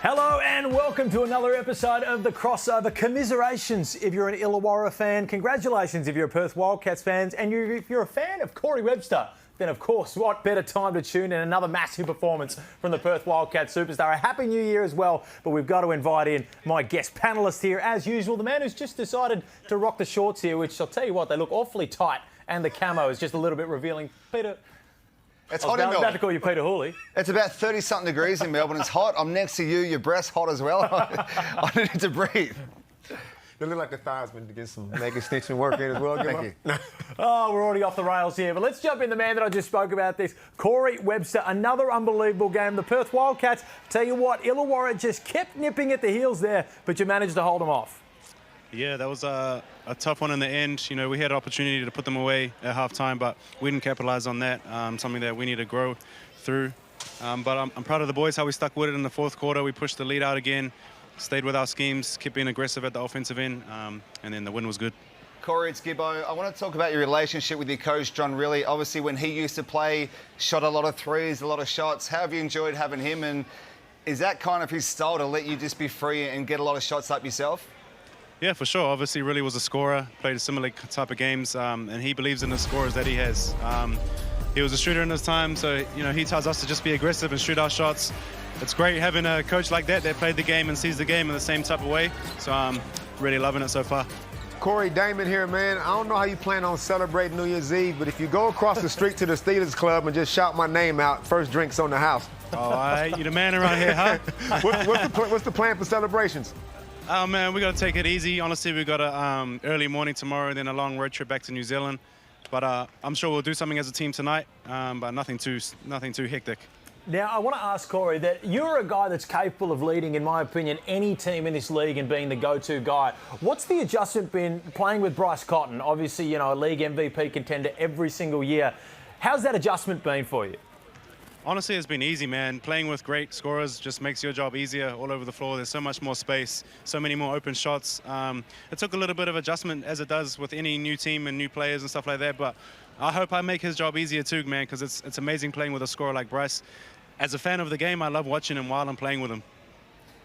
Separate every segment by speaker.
Speaker 1: Hello and welcome to another episode of The Crossover. Commiserations if you're an Illawarra fan. Congratulations if you're a Perth Wildcats fan. And if you're a fan of Corey Webster, then of course, what better time to tune in another massive performance from the Perth Wildcats superstar. A happy new year as well, but we've got to invite in my guest panellist here, as usual, the man who's just decided to rock the shorts here, which I'll tell you what, they look awfully tight, and the camo is just a little bit revealing. Peter...
Speaker 2: It's hot in Melbourne.
Speaker 1: I'm about to call you Peter Hooley.
Speaker 2: It's about 30-something degrees in Melbourne. It's hot. I'm next to you. Your breast's hot as well. I need to breathe.
Speaker 3: They look like the thighs been to get some leg extension work in as well.
Speaker 2: Thank you.
Speaker 1: Oh, we're already off the rails here. But let's jump in the man that I just spoke about this. Corey Webster, another unbelievable game. The Perth Wildcats, tell you what, Illawarra just kept nipping at the heels there, but you managed to hold them off.
Speaker 4: Yeah, that was a tough one in the end. You know, we had an opportunity to put them away at halftime, but we didn't capitalise on that. Something that we need to grow through. But I'm proud of the boys, how we stuck with it in the fourth quarter. We pushed the lead out again, stayed with our schemes, kept being aggressive at the offensive end, and then the win was good.
Speaker 2: Corey, it's Gibbo. I want to talk about your relationship with your coach, John Rillie. Obviously, when he used to play, shot a lot of threes, a lot of shots. How have you enjoyed having him? And is that kind of his style to let you just be free and get a lot of shots up yourself?
Speaker 4: Yeah, for sure. Obviously, really was a scorer, played a similar type of games, and he believes in the scores that he has. He was a shooter in his time, so, you know, he tells us to just be aggressive and shoot our shots. It's great having a coach like that played the game and sees the game in the same type of way. So I'm really loving it so far.
Speaker 3: Corey, Damon here, man. I don't know how you plan on celebrating New Year's Eve, but if you go across the street to the Steelers Club and just shout my name out, first drink's on the house.
Speaker 4: Oh, all right. You're the man around here, huh?
Speaker 3: What's the plan for celebrations?
Speaker 4: Oh, man, we got to take it easy. Honestly, we got a early morning tomorrow, then a long road trip back to New Zealand. But I'm sure we'll do something as a team tonight, but nothing too hectic.
Speaker 1: Now, I want to ask Corey that you're a guy that's capable of leading, in my opinion, any team in this league and being the go-to guy. What's the adjustment been playing with Bryce Cotton? Obviously, you know, a league MVP contender every single year. How's that adjustment been for you?
Speaker 4: Honestly, it's been easy, man. Playing with great scorers just makes your job easier all over the floor. There's so much more space, so many more open shots. It took a little bit of adjustment, as it does with any new team and new players and stuff like that, but I hope I make his job easier too, man, because it's amazing playing with a scorer like Bryce. As a fan of the game, I love watching him while I'm playing with him.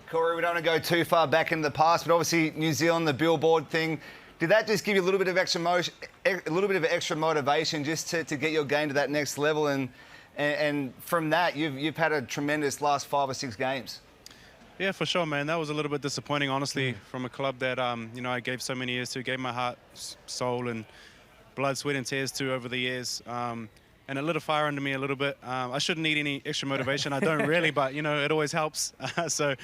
Speaker 2: Corey, we don't want to go too far back in the past, but obviously New Zealand, the billboard thing, did that just give you a little bit of extra motivation just to get your game to that next level? And from that, you've had a tremendous last 5 or 6 games.
Speaker 4: Yeah, for sure, man. That was a little bit disappointing, honestly, from a club that you know, I gave so many years to, gave my heart, soul, and blood, sweat, and tears to over the years. And it lit a fire under me a little bit. I shouldn't need any extra motivation. I don't really, but you know, it always helps. So,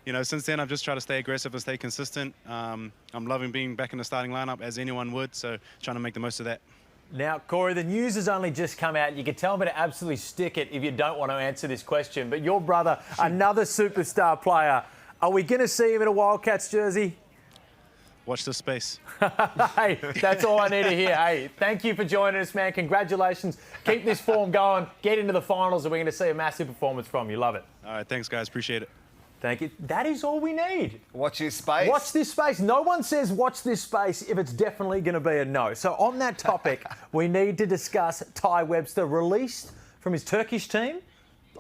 Speaker 4: you know, since then I've just tried to stay aggressive and stay consistent. I'm loving being back in the starting lineup as anyone would. So, trying to make the most of that.
Speaker 1: Now, Corey, the news has only just come out. You can tell me to absolutely stick it if you don't want to answer this question. But your brother, another superstar player, are we going to see him in a Wildcats jersey?
Speaker 4: Watch this space.
Speaker 1: Hey, that's all I need to hear. Hey, thank you for joining us, man. Congratulations. Keep this form going. Get into the finals, and we're going to see a massive performance from you. Love it.
Speaker 4: All right, thanks, guys. Appreciate it.
Speaker 1: Thank you. That is all we need.
Speaker 2: Watch this space.
Speaker 1: Watch this space. No one says watch this space if it's definitely going to be a no. So on that topic, we need to discuss Tai Webster, released from his Turkish team,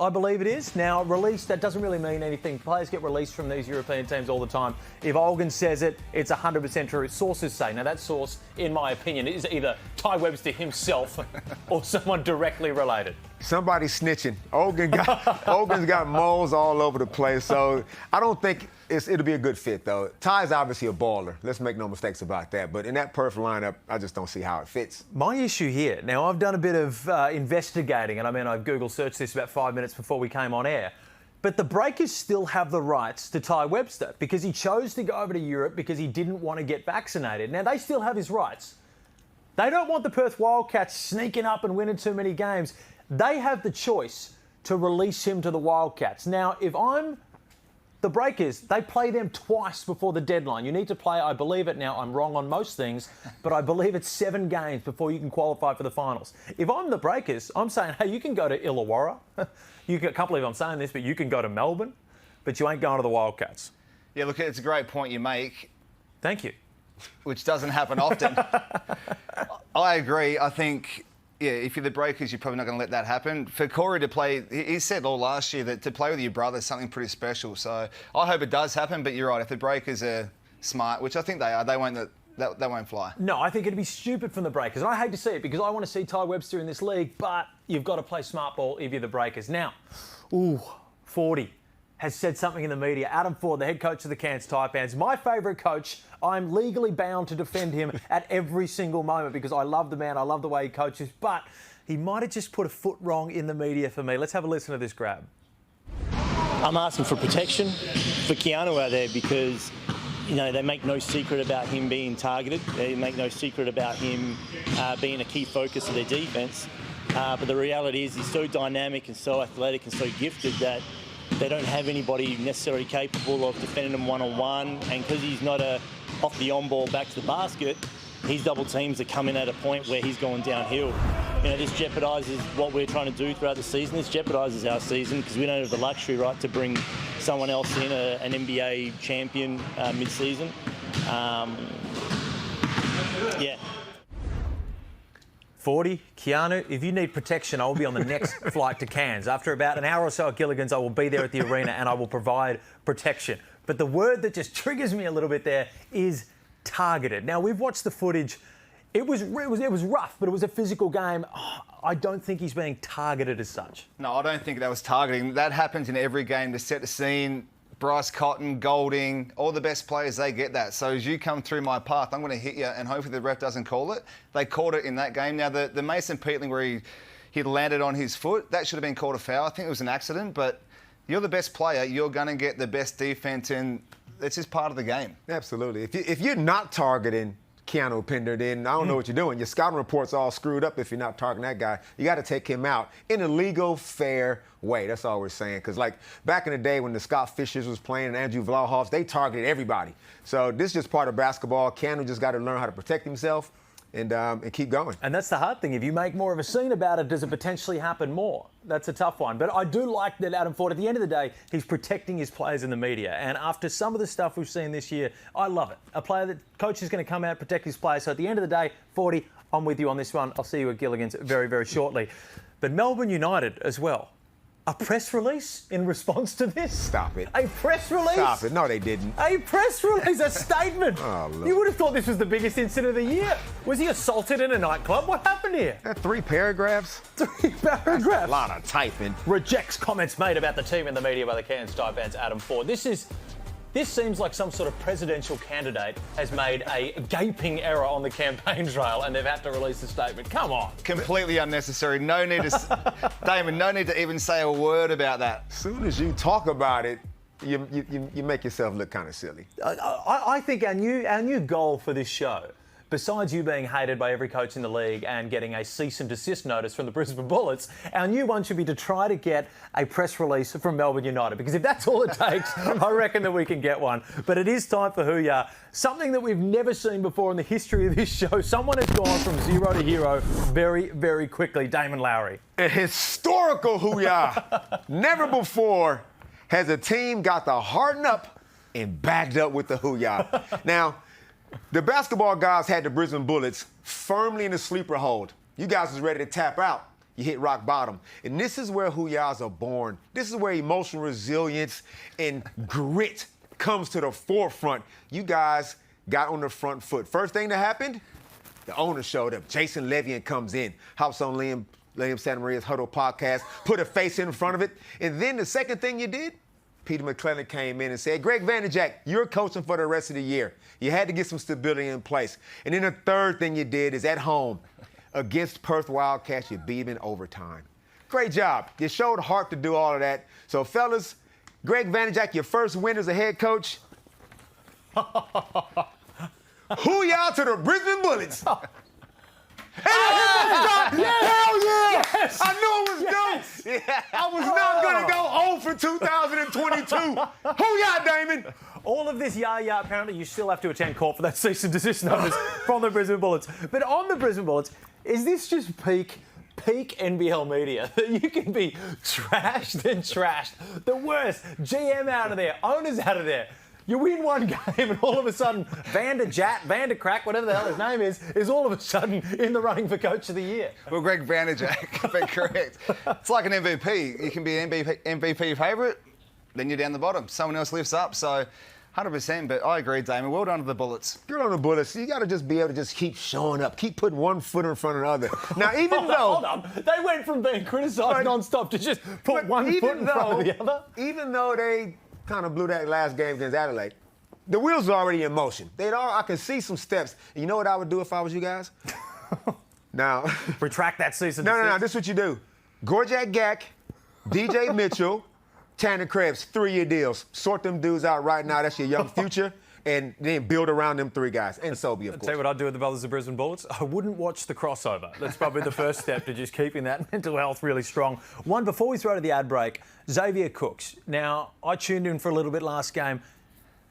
Speaker 1: I believe it is. Now, released, that doesn't really mean anything. Players get released from these European teams all the time. If Olgun says it, it's 100% true. Sources say. Now, that source, in my opinion, is either Tai Webster himself or someone directly related.
Speaker 3: Somebody's snitching. Olgun's got moles all over the place, so I don't think it'll be a good fit, though. Ty's obviously a baller. Let's make no mistakes about that. But in that Perth lineup, I just don't see how it fits.
Speaker 1: My issue here, now I've done a bit of investigating, and I mean, I Google searched this about 5 minutes before we came on air. But the Breakers still have the rights to Tai Webster because he chose to go over to Europe because he didn't want to get vaccinated. Now, they still have his rights. They don't want the Perth Wildcats sneaking up and winning too many games. They have the choice to release him to the Wildcats. Now, if I'm the Breakers, they play them twice before the deadline. You need to play, I believe it now, I'm wrong on most things, but I believe it's 7 games before you can qualify for the finals. If I'm the Breakers, I'm saying, hey, you can go to Illawarra. I can't believe I'm saying this, but you can go to Melbourne, but you ain't going to the Wildcats.
Speaker 2: Yeah, look, it's a great point you make.
Speaker 1: Thank you.
Speaker 2: Which doesn't happen often. I agree. I think yeah, if you're the Breakers, you're probably not going to let that happen. For Corey to play, he said all last year that to play with your brother is something pretty special. So I hope it does happen. But you're right, if the Breakers are smart, which I think they are, they won't. That won't fly.
Speaker 1: No, I think it'd be stupid from the Breakers. And I hate to see it because I want to see Tai Webster in this league, but you've got to play smart ball if you're the Breakers. Now, 40 has said something in the media. Adam Forde, the head coach of the Cairns Taipans, my favourite coach. I'm legally bound to defend him at every single moment because I love the man. I love the way he coaches, but he might have just put a foot wrong in the media for me. Let's have a listen to this grab.
Speaker 5: I'm asking for protection for Keanu out there because, you know, they make no secret about him being targeted. They make no secret about him being a key focus of their defence. But the reality is he's so dynamic and so athletic and so gifted that they don't have anybody necessarily capable of defending him one-on-one. And because he's not a off the on-ball back to the basket, his double teams are coming at a point where he's going downhill. You know, this jeopardises what we're trying to do throughout the season. This jeopardises our season because we don't have the luxury, right, to bring someone else in, an NBA champion mid-season. Yeah.
Speaker 1: 40, Keanu, if you need protection, I will be on the next flight to Cairns. After about an hour or so at Gilligan's, I will be there at the arena and I will provide protection. But the word that just triggers me a little bit there is targeted. Now, we've watched the footage. It was rough, but it was a physical game. I don't think he's being targeted as such.
Speaker 2: No, I don't think that was targeting. That happens in every game to set the scene. Bryce Cotton, Golding, all the best players, they get that. So as you come through my path, I'm going to hit you, and hopefully the ref doesn't call it. They called it in that game. Now, the Mason Peatling where he landed on his foot, that should have been called a foul. I think it was an accident, but you're the best player. You're going to get the best defence, and it's just part of the game.
Speaker 3: Absolutely. If you're not targeting Keanu Pinder, then I don't know what you're doing. Your scouting report's all screwed up if you're not targeting that guy. You got to take him out in a legal, fair way. That's all we're saying. Because, like, back in the day when the Scott Fishers was playing and Andrew Vlahoffs, they targeted everybody. So this is just part of basketball. Keanu just got to learn how to protect himself and keep going.
Speaker 1: And that's the hard thing. If you make more of a scene about it, does it potentially happen more? That's a tough one. But I do like that Adam Forde, at the end of the day, he's protecting his players in the media. And after some of the stuff we've seen this year, I love it. A player that coach is going to come out and protect his players. So at the end of the day, 40, I'm with you on this one. I'll see you at Gilligan's very, very shortly. But Melbourne United as well. A press release in response to this?
Speaker 3: Stop it.
Speaker 1: A press release?
Speaker 3: Stop it. No, they didn't.
Speaker 1: A press release, a statement.
Speaker 3: Oh, look.
Speaker 1: You would have thought this was the biggest incident of the year. Was he assaulted in a nightclub? What happened here?
Speaker 3: That 3 paragraphs?
Speaker 1: 3 paragraphs.
Speaker 3: A lot of typing.
Speaker 1: Rejects comments made about the team in the media by the Cairns Taipans Adam Forde. This seems like some sort of presidential candidate has made a gaping error on the campaign trail and they've had to release a statement. Come on.
Speaker 2: Completely unnecessary. No need to, Damon, no need to even say a word about that.
Speaker 3: As soon as you talk about it, you make yourself look kind of silly.
Speaker 1: I think our new goal for this show, besides you being hated by every coach in the league and getting a cease and desist notice from the Brisbane Bullets, our new one should be to try to get a press release from Melbourne United. Because if that's all it takes, I reckon that we can get one. But it is time for Who Ya, something that we've never seen before in the history of this show. Someone has gone from zero to hero very, very quickly. Damon Lowry.
Speaker 3: A historical Who Ya. Never before has a team got to harden up and backed up with the Who Ya. Now, the basketball guys had the Brisbane Bullets firmly in the sleeper hold. You guys was ready to tap out. You hit rock bottom. And this is where Who Yas are born. This is where emotional resilience and grit comes to the forefront. You guys got on the front foot. First thing that happened, the owner showed up. Jason Levian comes in, hops on Liam Santa Maria's Huddle podcast, put a face in front of it. And then the second thing you did, Peter McClellan came in and said, Greg Vanderjack, you're coaching for the rest of the year. You had to get some stability in place. And then the third thing you did is at home against Perth Wildcats, you beat them in overtime. Great job. You showed heart to do all of that. So, fellas, Greg Vanderjack, your first win as a head coach. Who y'all to the Brisbane Bullets? Hell yeah!
Speaker 1: Yes!
Speaker 3: I knew it was
Speaker 1: Yes!
Speaker 3: dope. Yeah. I was not going to go 0 for 2022. Who y'all, Damon?
Speaker 1: All of this yah-yah, apparently you still have to attend court for that cease and desist notice from the Brisbane Bullets. But on the Brisbane Bullets, is this just peak NBL media? That you can be trashed and trashed. The worst. GM out of there, owners out of there. You win one game and all of a sudden Vander Crack, whatever the hell his name is all of a sudden in the running for Coach of the Year.
Speaker 2: Well, Greg Vanderjack, but correct. It's like an MVP. You can be an MVP favourite, then you're down the bottom. Someone else lifts up, so 100%. But I agree, Damon. Well done to the Bullets.
Speaker 3: Good on the Bullets. You got to just be able to just keep showing up, keep putting one foot in front of the other. Now, even though...
Speaker 1: Hold on. They went from being criticised non-stop to just put one foot in front of the other.
Speaker 3: Even though they kind of blew that last game against Adelaide, the wheels are already in motion. I can see some steps. And you know what I would do if I was you guys? Now...
Speaker 1: Retract that season.
Speaker 3: No. This is what you do. Gorjak Gak, DJ Mitchell... Tanner Krebs, 3-year deals. Sort them dudes out right now. That's your young future. And then build around them 3 guys. And Sobey, of course.
Speaker 1: I'll tell you what I'd do with the brothers of Brisbane Bullets. I wouldn't watch the crossover. That's probably the first step to just keeping that mental health really strong. One, before we throw to the ad break, Xavier Cooks. Now, I tuned in for a little bit last game.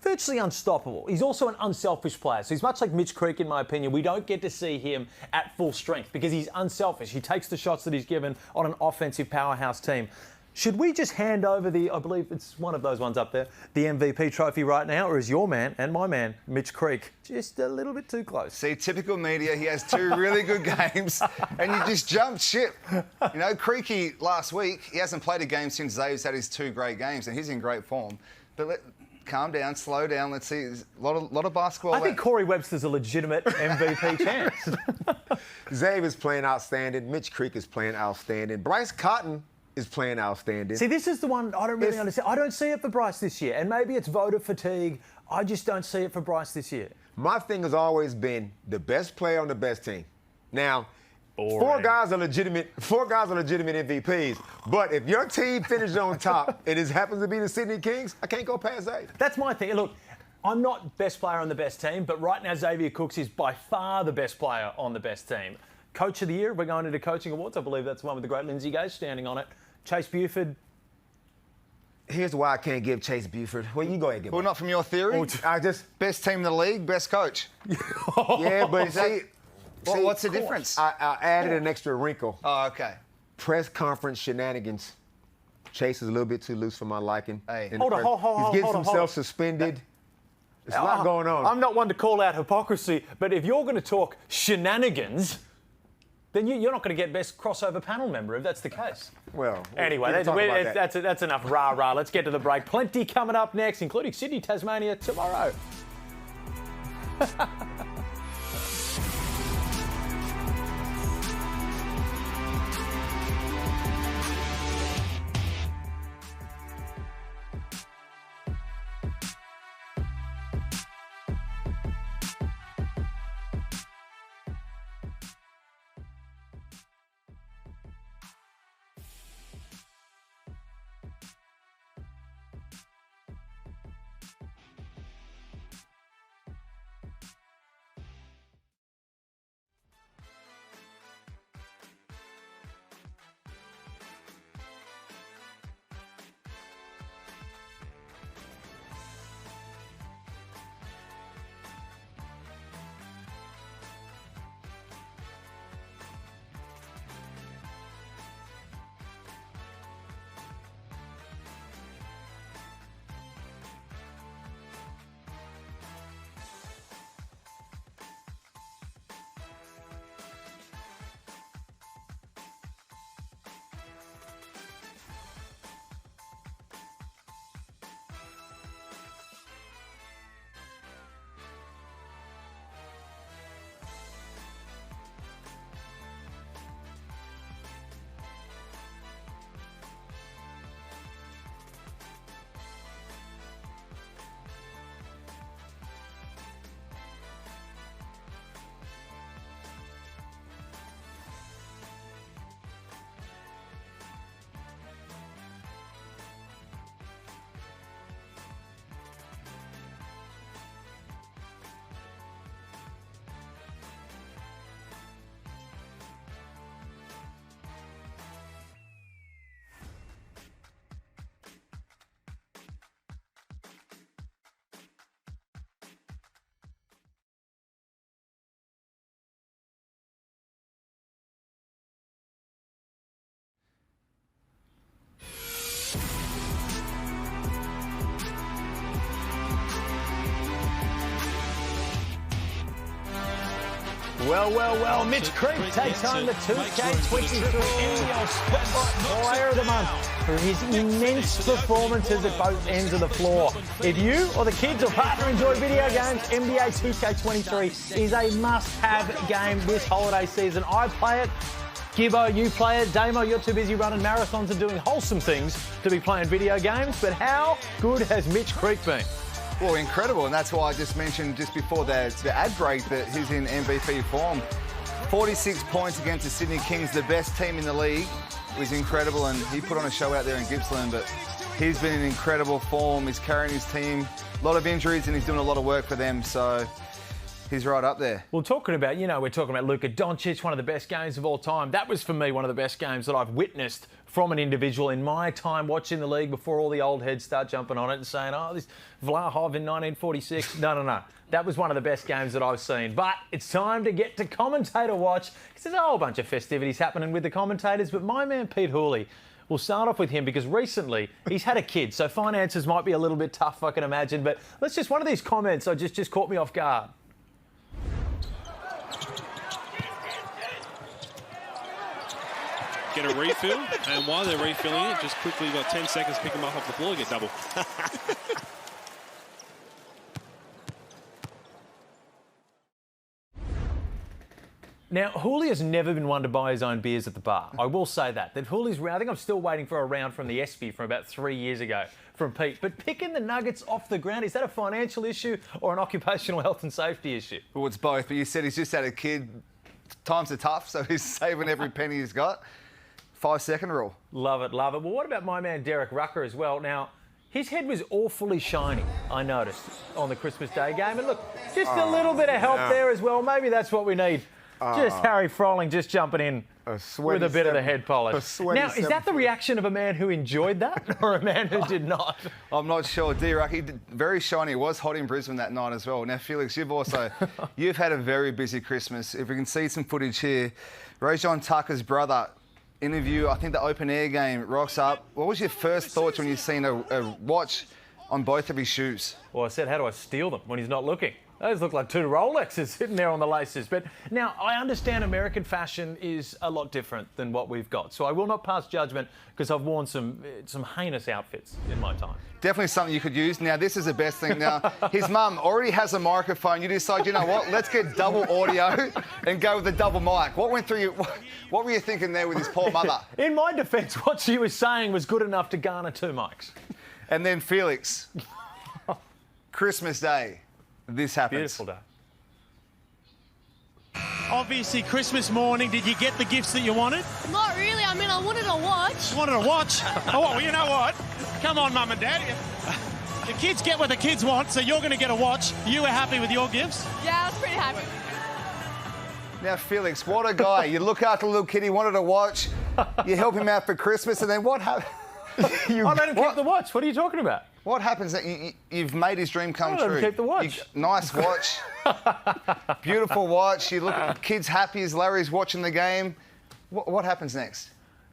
Speaker 1: Virtually unstoppable. He's also an unselfish player. So he's much like Mitch Creek, in my opinion. We don't get to see him at full strength because he's unselfish. He takes the shots that he's given on an offensive powerhouse team. Should we just hand over I believe it's one of those ones up there, the MVP trophy right now, or is your man and my man, Mitch Creek, just a little bit too close?
Speaker 2: See, typical media, he has 2 really good games and you just jumped ship. You know, Creaky last week, he hasn't played a game since Zave's had his 2 great games and he's in great form. But calm down, slow down, let's see. There's a lot of basketball.
Speaker 1: I think Corey Webster's a legitimate MVP chance.
Speaker 3: Zave is playing outstanding. Mitch Creek is playing outstanding. Bryce Cotton is playing outstanding.
Speaker 1: See, this is the one I don't really understand. I don't see it for Bryce this year. And maybe it's voter fatigue. I just don't see it for Bryce this year.
Speaker 3: My thing has always been the best player on the best team. Now,
Speaker 1: Boring.
Speaker 3: four guys are legitimate MVPs. But if your team finishes on top and it happens to be the Sydney Kings, I can't go past Xavier.
Speaker 1: That's my thing. Look, I'm not best player on the best team, but right now Xavier Cooks is by far the best player on the best team. Coach of the Year, we're going into coaching awards. I believe that's the one with the great Lindsay Gage standing on it. Chase Buford.
Speaker 3: Here's why I can't give Chase Buford. Well, you go ahead and give
Speaker 2: Well,
Speaker 3: him.
Speaker 2: not from your theory.
Speaker 3: I just...
Speaker 2: Best team in the league, best coach.
Speaker 3: Yeah, but see...
Speaker 2: What's the difference?
Speaker 3: I added an extra wrinkle.
Speaker 2: Oh, okay.
Speaker 3: Press conference shenanigans. Chase is a little bit too loose for my liking.
Speaker 2: Hey.
Speaker 3: He's getting himself suspended. There's a lot going on.
Speaker 1: I'm not one to call out hypocrisy, but if you're going to talk shenanigans, then you're not going to get best crossover panel member if that's the case.
Speaker 3: Well,
Speaker 1: anyway, that's enough rah-rah. Let's get to the break. Plenty coming up next, including Sydney, Tasmania tomorrow. Well, Mitch Creek takes home the 2K23 NBL Spotlight Player of the Month for his immense performances at both ends of the floor. If you or the kids or partner enjoy video games, NBA 2K23 is a must-have game this holiday season. I play it. Gibbo, you play it. Damo, you're too busy running marathons and doing wholesome things to be playing video games. But how good has Mitch Creek been?
Speaker 2: Well, incredible, and that's why I just mentioned just before the ad break that he's in MVP form. 46 points against the Sydney Kings, the best team in the league. It was incredible, and he put on a show out there in Gippsland, but he's been in incredible form. He's carrying his team. A lot of injuries, and he's doing a lot of work for them, so he's right up there.
Speaker 1: Well, talking about, we're talking about Luca Doncic, one of the best games of all time. That was, for me, one of the best games that I've witnessed from an individual in my time watching the league before all the old heads start jumping on it and saying, oh, this Vlahov in 1946. No. That was one of the best games that I've seen. But it's time to get to Commentator Watch, because there's a whole bunch of festivities happening with the commentators. But my man Pete Hooley, we'll start off with him because recently he's had a kid, so finances might be a little bit tough, I can imagine. But one of these comments just caught me off guard.
Speaker 6: Get a refill, and while they're refilling it, just quickly, you've got 10 seconds, pick them up off the floor, get double.
Speaker 1: Now, Hooley has never been one to buy his own beers at the bar. I will say that. I think I'm still waiting for a round from the Espy from about 3 years ago from Pete. But picking the Nuggets off the ground, is that a financial issue or an occupational health and safety issue?
Speaker 2: Well, it's both, but you said he's just had a kid. Times are tough, so he's saving every penny he's got. 5-second rule.
Speaker 1: Love it. Well, what about my man Derek Rucker as well? Now, his head was awfully shiny, I noticed, on the Christmas Day game. And look, just a little bit of help there as well. Maybe that's what we need. Just Harry Froling just jumping in with a bit of the head polish. Now, is that the reaction of a man who enjoyed that or a man who did not?
Speaker 2: I'm not sure. Derek, very shiny. It was hot in Brisbane that night as well. Now, Felix, you've had a very busy Christmas. If we can see some footage here, Rajon Tucker's brother, interview, I think the open air game, rocks up. What was your first thoughts when you seen a watch on both of his shoes?
Speaker 1: Well, I said, how do I steal them when he's not looking? Those look like two Rolexes sitting there on the laces. But now, I understand American fashion is a lot different than what we've got. So I will not pass judgment because I've worn some heinous outfits in my time. Definitely something you could use. Now, this is the best thing. Now, his mum already has a microphone. You decide, you know what, let's get double audio and go with the double mic. What went through you? What were you thinking there with his poor mother? In my defence, what she was saying was good enough to garner 2 mics. And then Felix, Christmas Day. This happens. Beautiful day.
Speaker 7: Obviously, Christmas morning, did you get the gifts that you wanted?
Speaker 8: Not really. I mean, I wanted a watch.
Speaker 7: You wanted a watch? Oh, well, you know what? Come on, Mum and Dad. The kids get what the kids want, so you're going to get a watch. You were happy with your gifts?
Speaker 8: Yeah, I was pretty happy.
Speaker 2: Now, Felix, what a guy. You look after the little kid, he wanted a watch. You help him out for Christmas, and then what happened?
Speaker 1: I let him keep the watch. What are you talking about?
Speaker 2: What happens that you've made his dream come true?
Speaker 1: Keep the watch.
Speaker 2: Nice watch. Beautiful watch. You look at the kids happy as Larry's watching the game. What happens next?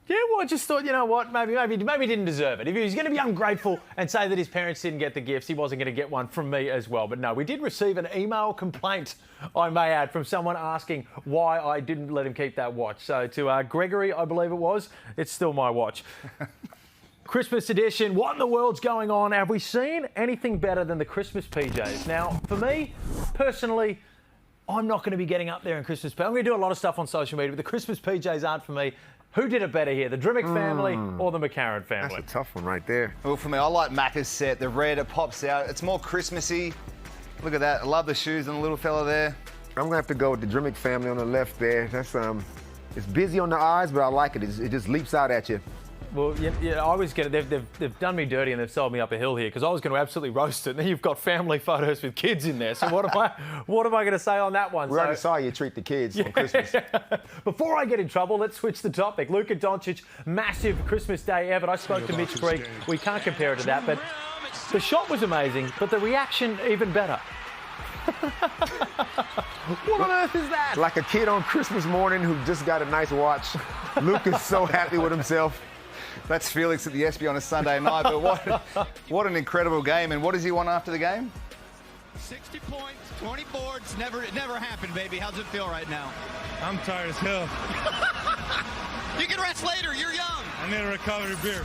Speaker 2: Yeah, well, I just thought, you know what, maybe he didn't deserve it. If he was going to be ungrateful and say that his parents didn't get the gifts, he wasn't going to get one from me as well. But no, we did receive an email complaint, I may add, from someone asking why I didn't let him keep that watch. So to Gregory, I believe it was, it's still my watch. Christmas edition, what in the world's going on? Have we seen anything better than the Christmas PJs? Now, for me, personally, I'm not going to be getting up there in Christmas. I'm going to do a lot of stuff on social media, but the Christmas PJs aren't for me. Who did it better here, the Drimmick family or the McCarran family?
Speaker 3: That's a tough one right there.
Speaker 2: Well, for me, I like Macca's set. The red, it pops out. It's more Christmassy. Look at that. I love the shoes and the little fella there.
Speaker 3: I'm going to have to go with the Drimmick family on the left there. That's it's busy on the eyes, but I like it. It just leaps out at you.
Speaker 1: Well, yeah, I always get it. They've done me dirty and they've sold me up a hill here because I was going to absolutely roast it. And then you've got family photos with kids in there. So what am I going to say on that one?
Speaker 3: We already saw you treat the kids on Christmas.
Speaker 1: Before I get in trouble, let's switch the topic. Luca Doncic, massive Christmas Day effort. I spoke to Mitch Creek. We can't compare it to that, but the shot was amazing, but the reaction even better. What on earth is that?
Speaker 3: Like a kid on Christmas morning who just got a nice watch. Luca's so happy with himself.
Speaker 2: That's Felix at the Espy on a Sunday night, but what an incredible game. And what does he want after the game?
Speaker 7: 60 points, 20 boards. It never happened, baby. How's it feel right now?
Speaker 9: I'm tired as hell.
Speaker 7: You can rest later. You're young.
Speaker 9: I need a recovery beer.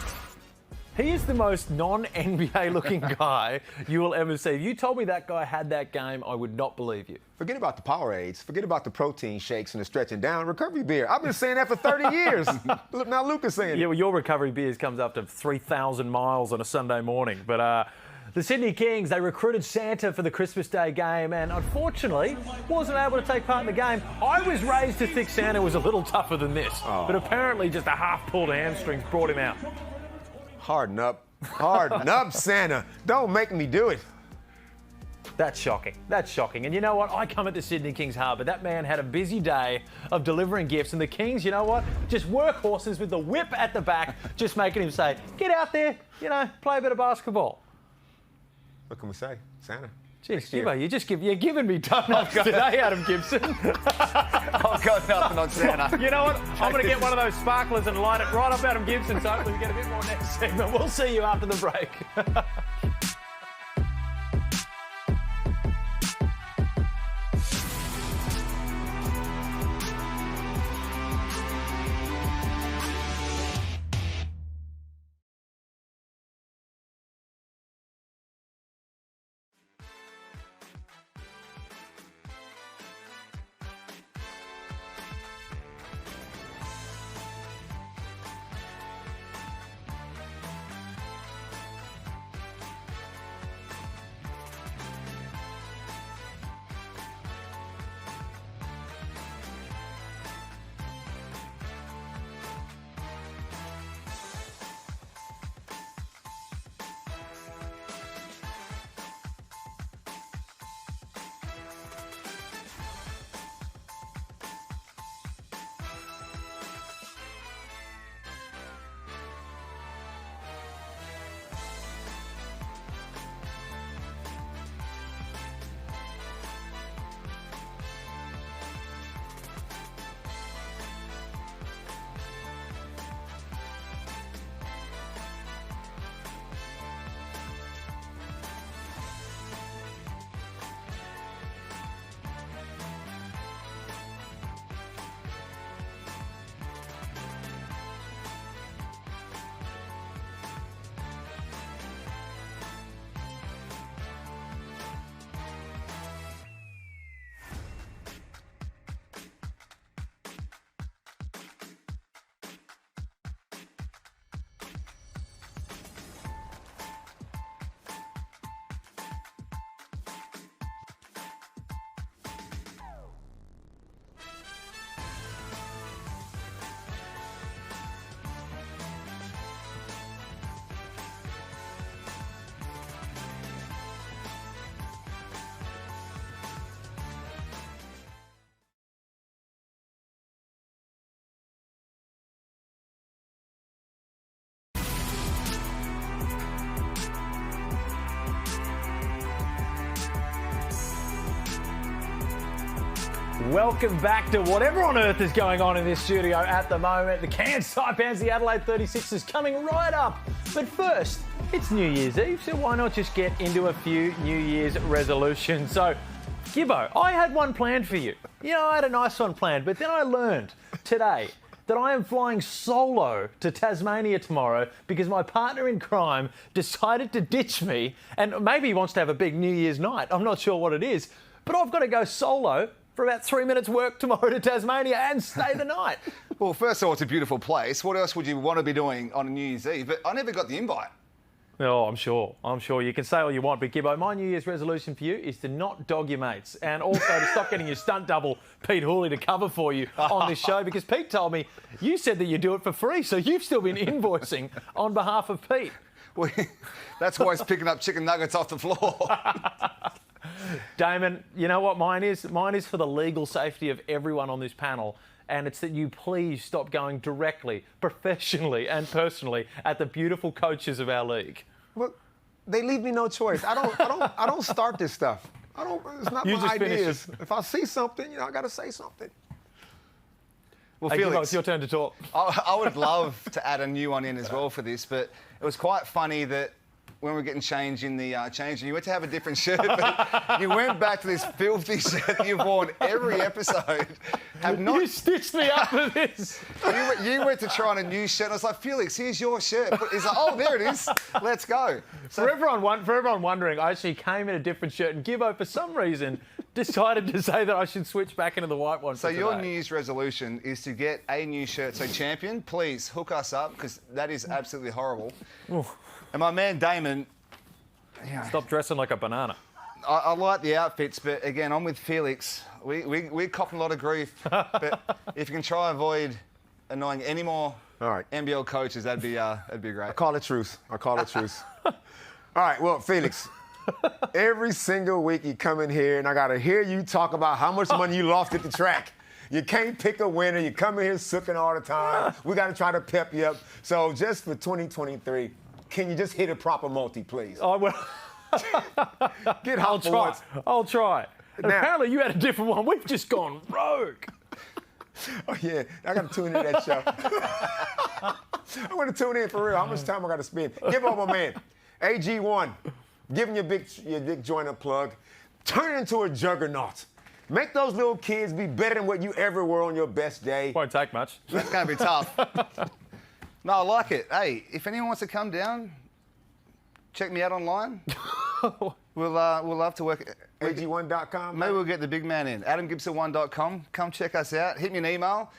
Speaker 1: He is the most non-NBA looking guy you will ever see. If you told me that guy had that game, I would not believe you.
Speaker 3: Forget about the Powerades. Forget about the protein shakes and the stretching down. Recovery beer. I've been saying that for 30 years. Look, now Luca's saying it.
Speaker 1: Yeah, well, your recovery beers comes up to 3,000 miles on a Sunday morning. But the Sydney Kings, they recruited Santa for the Christmas Day game and unfortunately wasn't able to take part in the game. I was raised to think Santa was a little tougher than this, but apparently just a half-pulled hamstrings brought him out.
Speaker 3: Harden up. Harden up, Santa. Don't make me do it.
Speaker 1: That's shocking. That's shocking. And you know what? I come at the Sydney Kings hard, but that man had a busy day of delivering gifts. And the Kings, you know what? Just workhorses with the whip at the back, just making him say, get out there, play a bit of basketball.
Speaker 3: What can we say? Santa.
Speaker 1: Jeez, Gibbo, you're giving me donuts today, Adam Gibson.
Speaker 2: I've got nothing on Santa.
Speaker 1: You know what? I'm going to get one of those sparklers and light it right up Adam Gibson, so hopefully we get a bit more next segment. We'll see you after the break. Welcome back to whatever on earth is going on in this studio at the moment. The Cairns Taipans, the Adelaide 36ers coming right up. But first, it's New Year's Eve, so why not just get into a few New Year's resolutions? So, Gibbo, I had one planned for you. I had a nice one planned, but then I learned today that I am flying solo to Tasmania tomorrow because my partner in crime decided to ditch me, and maybe he wants to have a big New Year's night. I'm not sure what it is, but I've got to go solo for about 3 minutes work tomorrow to Tasmania and stay the night.
Speaker 2: Well, first of all, it's a beautiful place. What else would you want to be doing on New Year's Eve? But I never got the invite.
Speaker 1: Oh, I'm sure. You can say all you want, but Gibbo, my New Year's resolution for you is to not dog your mates and also to stop getting your stunt double, Pete Hooley, to cover for you on this show because Pete told me you said that you do it for free, so you've still been invoicing on behalf of Pete.
Speaker 2: Well, that's why he's picking up chicken nuggets off the floor.
Speaker 1: Damon, you know what mine is? Mine is for the legal safety of everyone on this panel, and it's that you please stop going directly, professionally and personally at the beautiful coaches of our league.
Speaker 3: Well, they leave me no choice. I don't start this stuff. It's not
Speaker 1: You
Speaker 3: my
Speaker 1: just
Speaker 3: ideas.
Speaker 1: finished.
Speaker 3: If I see something, I got to say something.
Speaker 2: Well,
Speaker 1: Hey, Gibbo,
Speaker 2: Felix,
Speaker 1: it's your turn to talk.
Speaker 2: I would love to add a new one in as well for this, but it was quite funny that when we were getting changed in the change, and you went to have a different shirt, but you went back to this filthy shirt that you've worn every episode.
Speaker 1: You stitched me up for this.
Speaker 2: You went to try on a new shirt, and I was like, Felix, here's your shirt. He's like, oh, there it is. Let's go. So,
Speaker 1: for everyone wondering, I actually came in a different shirt, and Gibbo, for some reason, decided to say that I should switch back into the white one.
Speaker 2: So your New Year's resolution is to get a new shirt. So champion, please hook us up, because that is absolutely horrible. And my man Damon,
Speaker 1: stop dressing like a banana.
Speaker 2: I like the outfits, but again, I'm with Felix. We're copping a lot of grief, but if you can try and avoid annoying any more NBL coaches, that'd be great.
Speaker 3: I call it truce. All right, well, Felix, every single week you come in here and I got to hear you talk about how much money you lost at the track. You can't pick a winner. You come in here sooking all the time. We got to try to pep you up. So just for 2023, can you just hit a proper multi, please?
Speaker 1: Oh, well.
Speaker 3: Get home for once.
Speaker 1: I'll try.
Speaker 3: Now,
Speaker 1: apparently you had a different one. We've just gone rogue.
Speaker 3: Oh, yeah. I got to tune into that show. I want to tune in for real. How much time I got to spend? Give up my man. AG1, give him your big joint a plug. Turn it into a juggernaut. Make those little kids be better than what you ever were on your best day.
Speaker 1: Won't take much.
Speaker 2: That's going to be tough. No, I like it. Hey, if anyone wants to come down, check me out online. We'll love to work.
Speaker 3: AG1.com.
Speaker 2: Maybe we'll get the big man in. AdamGibson1.com. Come check us out. Hit me an email.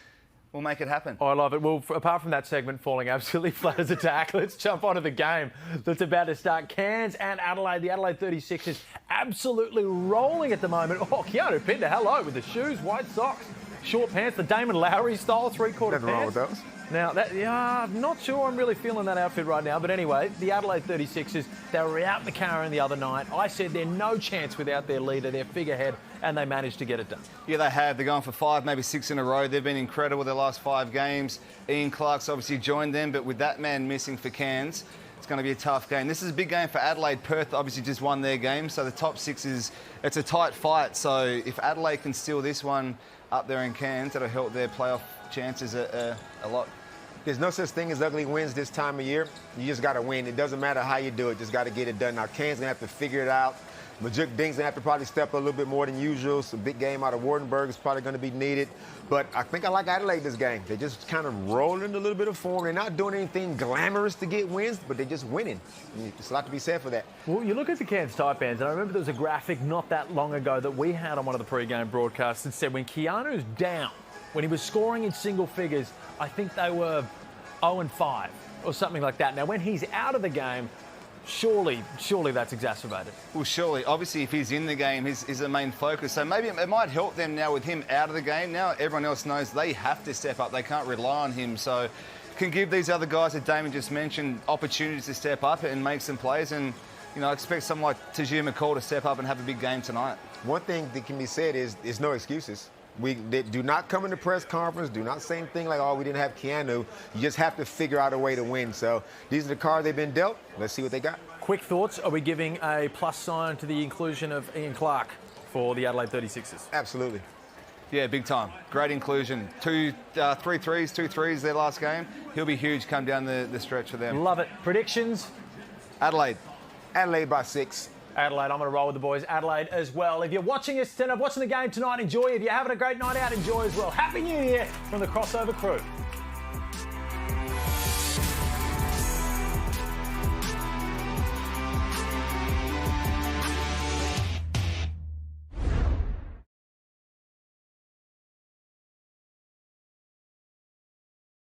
Speaker 2: We'll make it happen.
Speaker 1: Oh, I love it. Well, apart from that segment falling absolutely flat as a tack, let's jump onto the game that's about to start. Cairns and Adelaide. The Adelaide 36ers absolutely rolling at the moment. Oh, Keanu Pinder, hello, with the shoes, white socks, short pants, the Damon Lowry style three-quarter
Speaker 3: Nothing
Speaker 1: pants.
Speaker 3: wrong with those.
Speaker 1: Now, I'm not sure I'm really feeling that outfit right now. But anyway, the Adelaide 36ers, they were out in the Cairns the other night. I said they're no chance without their leader, their figurehead, and they managed to get it done.
Speaker 2: Yeah, they have. They're going for 5, maybe 6 in a row. They've been incredible their last 5 games. Ian Clark's obviously joined them, but with that man missing for Cairns, it's going to be a tough game. This is a big game for Adelaide. Perth obviously just won their game, so the top 6 it's a tight fight. So if Adelaide can steal this one up there in Cairns, that'll help their playoff chances a lot.
Speaker 3: There's no such thing as ugly wins this time of year. You just got to win. It doesn't matter how you do it. Just got to get it done. Now, Cairns going to have to figure it out. Majuk Ding's going to have to probably step up a little bit more than usual. So a big game out of Wardenburg is probably going to be needed. But I think I like Adelaide this game. They're just kind of rolling a little bit of form. They're not doing anything glamorous to get wins, but they're just winning. There's a lot to be said for that.
Speaker 1: Well, you look at the Cairns tight bands, and I remember there was a graphic not that long ago that we had on one of the pre-game broadcasts that said when Keanu's down, when he was scoring in single figures, I think they were 0-5 or something like that. Now, when he's out of the game, surely that's exacerbated.
Speaker 2: Well, surely. Obviously, if he's in the game, he's the main focus. So maybe it might help them now with him out of the game. Now everyone else knows they have to step up. They can't rely on him. So can give these other guys that Damon just mentioned opportunities to step up and make some plays. And, you know, I expect someone like Tajir McCall to step up and have a big game tonight.
Speaker 3: One thing that can be said is there's no excuses. They do not come in the press conference, do not say anything like, oh, we didn't have Keanu. You just have to figure out a way to win. So these are the cards they've been dealt. Let's see what they got.
Speaker 1: Quick thoughts. Are we giving a plus sign to the inclusion of Ian Clark for the Adelaide 36ers?
Speaker 3: Absolutely.
Speaker 2: Yeah, big time. Great inclusion. 3 threes their last game. He'll be huge come down the stretch for them.
Speaker 1: Love it. Predictions?
Speaker 2: Adelaide.
Speaker 3: Adelaide by 6.
Speaker 1: Adelaide, I'm going to roll with the boys. Adelaide as well. If you're watching us tonight, watching the game tonight, enjoy. If you're having a great night out, enjoy as well. Happy New Year from the Crossover crew.